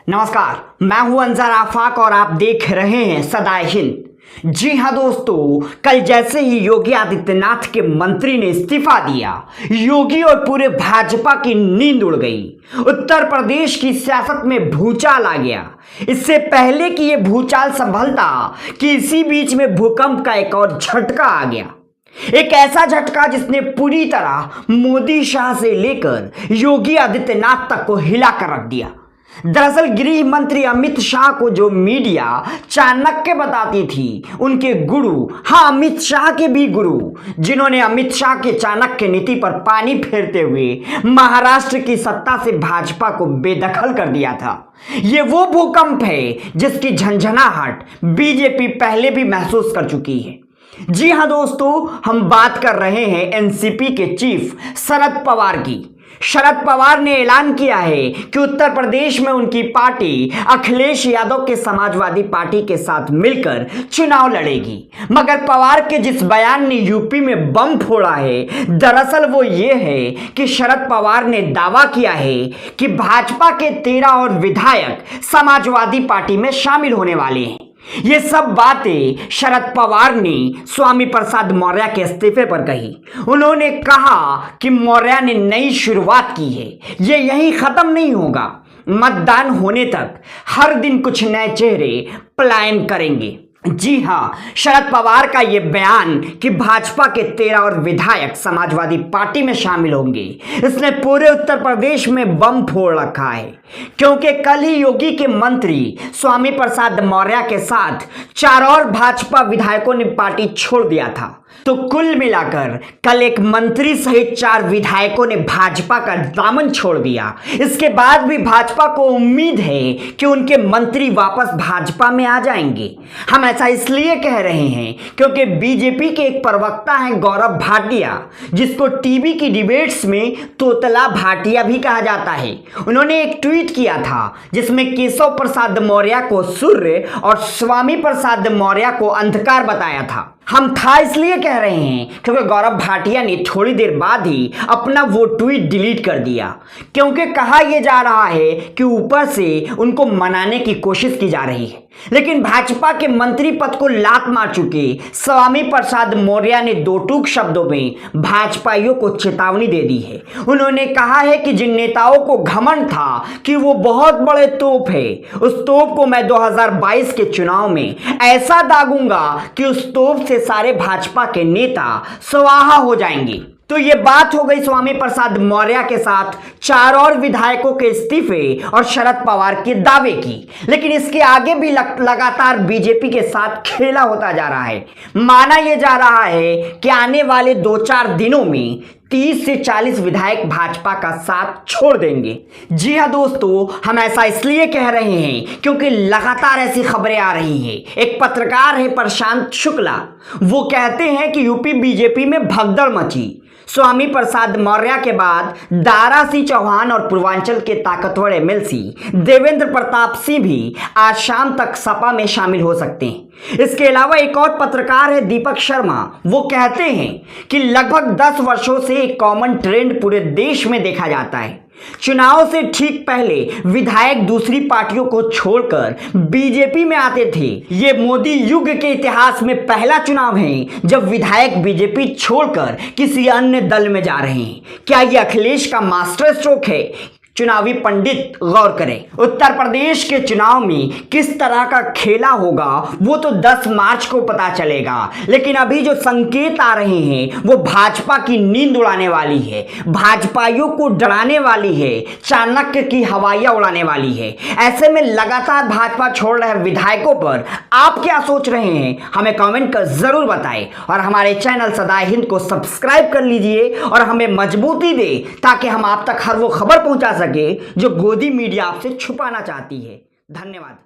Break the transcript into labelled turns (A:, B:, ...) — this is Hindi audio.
A: नमस्कार, मैं हूं अंजार आफाक और आप देख रहे हैं सदाए हिंद। जी हां दोस्तों, कल जैसे ही योगी आदित्यनाथ के मंत्री ने इस्तीफा दिया, योगी और पूरे भाजपा की नींद उड़ गई। उत्तर प्रदेश की सियासत में भूचाल आ गया। इससे पहले कि यह भूचाल संभलता कि इसी बीच में भूकंप का एक और झटका आ गया। एक ऐसा झटका जिसने पूरी तरह मोदी शाह से लेकर योगी आदित्यनाथ तक को हिलाकर रख दिया। दरअसल गृह मंत्री अमित शाह को जो मीडिया चाणक्य बताती थी, उनके गुरु, हाँ अमित शाह के भी गुरु, जिन्होंने अमित शाह के चाणक्य नीति पर पानी फेरते हुए महाराष्ट्र की सत्ता से भाजपा को बेदखल कर दिया था। ये वो भूकंप है जिसकी झंझनाहट बीजेपी पहले भी महसूस कर चुकी है। जी हां दोस्तों, हम बात कर रहे हैं एनसीपी के चीफ शरद पवार की। शरद पवार ने ऐलान किया है कि उत्तर प्रदेश में उनकी पार्टी अखिलेश यादव के समाजवादी पार्टी के साथ मिलकर चुनाव लड़ेगी। मगर पवार के जिस बयान ने यूपी में बम फोड़ा है, दरअसल वो ये है कि शरद पवार ने दावा किया है कि भाजपा के 13 और विधायक समाजवादी पार्टी में शामिल होने वाले हैं। ये सब बातें शरद पवार ने स्वामी प्रसाद मौर्य के इस्तीफे पर कही। उन्होंने कहा कि मौर्य ने नई शुरुआत की है, ये यहीं खत्म नहीं होगा। मतदान होने तक हर दिन कुछ नए चेहरे पलायन करेंगे। जी हाँ, शरद पवार का ये बयान कि भाजपा के 13 और विधायक समाजवादी पार्टी में शामिल होंगे, इसने पूरे उत्तर प्रदेश में बम फोड़ रखा है। क्योंकि कल ही योगी के मंत्री स्वामी प्रसाद मौर्य के साथ 4 और भाजपा विधायकों ने पार्टी छोड़ दिया था। तो कुल मिलाकर कल एक मंत्री सहित 4 विधायकों ने भाजपा का दामन छोड़ दिया। इसके बाद भी भाजपा को उम्मीद है कि उनके मंत्री वापस भाजपा में आ जाएंगे। हम ऐसा इसलिए कह रहे हैं क्योंकि बीजेपी के एक प्रवक्ता हैं गौरव भाटिया, जिसको टीवी की डिबेट्स में तोतला भाटिया भी कहा जाता है। उन्होंने एक ट्वीट किया था जिसमें केशव प्रसाद मौर्य को सूर्य और स्वामी प्रसाद मौर्य को अंधकार बताया था। हम था इसलिए कह रहे हैं क्योंकि गौरव भाटिया ने थोड़ी देर बाद ही अपना वो ट्वीट डिलीट कर दिया, क्योंकि कहा यह जा रहा है कि ऊपर से उनको मनाने की कोशिश की जा रही है। लेकिन भाजपा के मंत्री पद को लात मार चुके स्वामी प्रसाद मौर्य ने 2 टूक शब्दों में भाजपाइयों को चेतावनी दे दी है। उन्होंने कहा है कि जिन नेताओं को घमंड था कि वो बहुत बड़े तोप है, उस तोप को मैं 2022 के चुनाव में ऐसा दागूंगा कि उस तोप से सारे भाजपा के नेता स्वाहा हो जाएंगे। तो ये बात हो गई स्वामी प्रसाद मौर्य के साथ 4 और विधायकों के इस्तीफे और शरद पवार के दावे की। लेकिन इसके आगे भी लगातार बीजेपी के साथ खेला होता जा रहा है। माना यह जा रहा है कि आने वाले 2-4 दिनों में 30 से 40 विधायक भाजपा का साथ छोड़ देंगे। जी हाँ दोस्तों, हम ऐसा इसलिए कह रहे हैं क्योंकि लगातार ऐसी खबरें आ रही हैं। एक पत्रकार है प्रशांत शुक्ला, वो कहते हैं कि यूपी बीजेपी में भगदड़ मची। स्वामी प्रसाद मौर्य के बाद दारा सिंह चौहान और पूर्वांचल के ताकतवर एमएलसी देवेंद्र प्रताप सिंह भी आज शाम तक सपा में शामिल हो सकते हैं। इसके अलावा एक और पत्रकार है दीपक शर्मा, वो कहते हैं कि लगभग 10 वर्षों से एक कॉमन ट्रेंड पूरे देश में देखा जाता है। चुनाव से ठीक पहले विधायक दूसरी पार्टियों को छोड़कर बीजेपी में आते थे। ये मोदी युग के इतिहास में पहला चुनाव है जब विधायक बीजेपी छोड़कर किसी अन्य दल में जा रहे हैं। क्या ये अखिलेश का मास्टर स्ट्रोक है? चुनावी पंडित गौर करें। उत्तर प्रदेश के चुनाव में किस तरह का खेला होगा वो तो 10 मार्च को पता चलेगा। लेकिन अभी जो संकेत आ रहे हैं वो भाजपा की नींद उड़ाने वाली है, भाजपाइयों को डराने वाली है, चाणक्य की हवाइयां उड़ाने वाली है। ऐसे में लगातार भाजपा छोड़ रहे विधायकों पर आप क्या सोच रहे हैं, हमें कमेंट कर जरूर बताएं। और हमारे चैनल सदाए हिंद को सब्सक्राइब कर लीजिए और हमें मजबूती दे ताकि हम आप तक हर वो खबर पहुंचा सके जो गोदी मीडिया आपसे छुपाना चाहती है। धन्यवाद।